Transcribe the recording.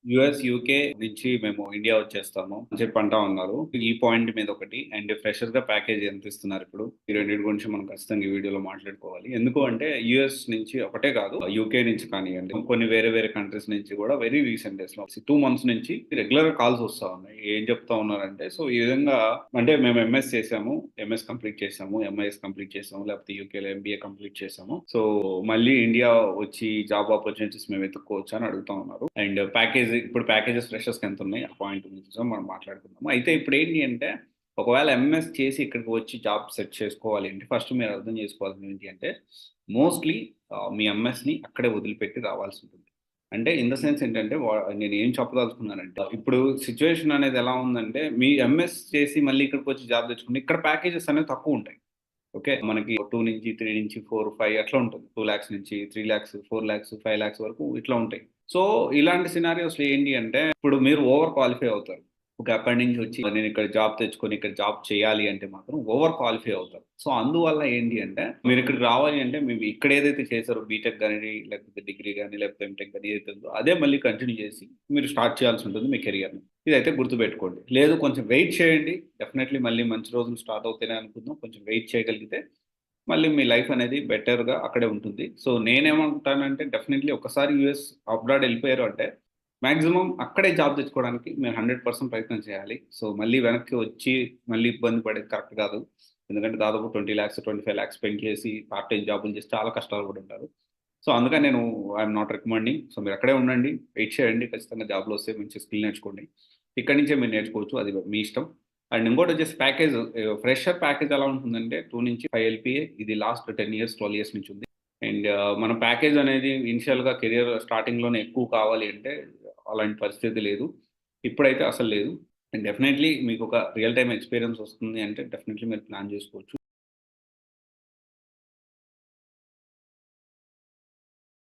US, UK నుంచి మేము India వచ్చేస్తాము అని చెప్పి అంటా ఉన్నారు. ఈ పాయింట్ మీద ఒకటి అండ్ ఫ్రెషర్‌గా ప్యాకేజ్ ఎంత ఇస్తున్నారు ఇప్పుడు? ఈ రెండిటి గురించి మనం ఖచ్చితంగా ఈ వీడియోలో మాట్లాడుకోవాలి. ఎందుకు అంటే యూఎస్ నుంచి ఒకటే కాదు, యూకే నుంచి కానియ్యండి, కొన్ని వేరే వేరే కంట్రీస్ నుంచి కూడా వెరీ రీసెంట్ డేస్‌లో 2 మంత్స్ నుంచి రెగ్యులర్‌గా కాల్స్ వస్తా ఉన్నాయి. ఏం చెప్తా ఉన్నారంటే సో ఈ విధంగా అంటే మేము ఎంఎస్ చేసాము, ఎంఎస్ కంప్లీట్ చేసాము, ఎంఐఎస్ కంప్లీట్ చేసాము, లేకపోతే యూకేలో ఎంబీఏ కంప్లీట్ చేసాము. సో మళ్ళీ ఇండియా వచ్చి జాబ్ ఆపర్చునిటీస్ మేము వెతుక్కోవచ్చు అని అడుగుతా ఉన్నారు. అండ్ ఇప్పుడు ప్యాకేజెస్ ఫ్రెషర్స్‌కి ఎంత ఉన్నాయి? ఆ పాయింట్ గురించి మనం మాట్లాడుకుందాము. అయితే ఇప్పుడు ఏంటి అంటే ఒకవేళ ఎంఎస్ చేసి ఇక్కడికి వచ్చి జాబ్ సెట్ చేసుకోవాలి అంటే ఫస్ట్ మీరు అర్థం చేసుకోవాల్సింది ఏంటి అంటే మోస్ట్‌లీ మీ ఎంఎస్‌ని అక్కడే వదిలిపెట్టి రావాల్సి ఉంటుంది. అంటే ఇన్ ద సెన్స్ ఏంటంటే నేను ఏం చెప్పదలుచుకున్నానంటే ఇప్పుడు సిట్యుయేషన్ అనేది ఎలా ఉందంటే మీ ఎంఎస్ చేసి మళ్ళీ ఇక్కడికి వచ్చి జాబ్ తెచ్చుకుంటే ఇక్కడ ప్యాకేజెస్ అనేవి తక్కువ ఉంటాయి. ఓకే. మనకి 2 నుంచి 3 నుంచి 4, 5 అట్లా ఉంటుంది. 2,00,000 నుంచి 3,00,000, 4,00,000, 5,00,000 వరకు ఇట్లా ఉంటాయి. సో, ఇలాంటి సినారియోస్‌లో ఏంటి అంటే, ఇప్పుడు మీరు ఓవర్ క్వాలిఫై అవుతారు. ఓకే. అక్కడి నుంచి వచ్చి నేను ఇక్కడ జాబ్ తెచ్చుకొని ఇక్కడ జాబ్ చేయాలి అంటే మాత్రం ఓవర్ క్వాలిఫై అవుతారు. సో, అందువల్ల ఏంటి అంటే మీరు ఇక్కడికి రావాలి అంటే మీరు ఇక్కడ ఏదైతే చేశారో బీటెక్ గాని, లేకపోతే డిగ్రీ గాని, లేకపోతే ఎంటెక్ గాని ఏదైతే ఉందో అదే మళ్ళీ కంటిన్యూ చేసి మీరు స్టార్ట్ చేయాల్సి ఉంటుంది మీ కెరియర్‌ని. ఇదైతే గుర్తుపెట్టుకోండి. లేదు కొంచెం వెయిట్ చేయండి. డెఫినైట్‌లీ మళ్ళీ మంచి రోజులు స్టార్ట్ అవుతాయనే అనుకుందాం. కొంచెం వెయిట్ చేయగలిగితే మళ్ళీ మీ లైఫ్ అనేది బెటర్‌గా అక్కడే ఉంటుంది. సో, నేనేమంటానంటే డెఫినైట్‌లీ ఒక్కసారి యూఎస్ అబ్రాడ్ ఎళ్ళిపోయారు అంటే మాక్సిమం అక్కడే జాబ్ తెచ్చుకోవడానికి మీరు 100% ప్రయత్నం చేయాలి. సో, మళ్ళీ వెనక్కి వచ్చి మళ్ళీ ఇబ్బంది పడేది కరెక్ట్ కాదు. ఎందుకంటే దాదాపు 20,00,000, 25,00,000 స్పెండ్ చేసి పార్ట్ టైమ్ జాబులు చేసి చాలా కష్టాలు పడి ఉంటారు. సో, అందుకని నేను ఐయామ్ నాట్ రికమెండింగ్. సో, మీరు అక్కడే ఉండండి. వెయిట్ చేయండి. ఖచ్చితంగా జాబ్‌లు వస్తాయి. మంచి స్కిల్ నేర్చుకోండి. ఇక్కడి నుంచే మీరు నేర్చుకోవచ్చు. అది మీ ఇష్టం. అండ్ ఇంకోటొచ్చేసి ప్యాకేజ్ ఫ్రెషర్ ప్యాకేజ్ ఎలా ఉంటుందంటే 2-5 ఎల్‌పీఏ ఇది లాస్ట్ 10 ఇయర్స్, 12 ఇయర్స్ నుంచి ఉంది. అండ్ మన ప్యాకేజ్ అనేది ఇనిషియల్‌గా కెరియర్ స్టార్టింగ్‌లోనే ఎక్కువ కావాలి అంటే అలాంటి పరిస్థితి లేదు. ఇప్పుడైతే అసలు లేదు. అండ్ డెఫినైట్‌లీ మీకొక రియల్ టైమ్ ఎక్స్‌పీరియన్స్ వస్తుంది అంటే డెఫినైట్‌లీ మీరు ప్లాన్ చేసుకోవచ్చు.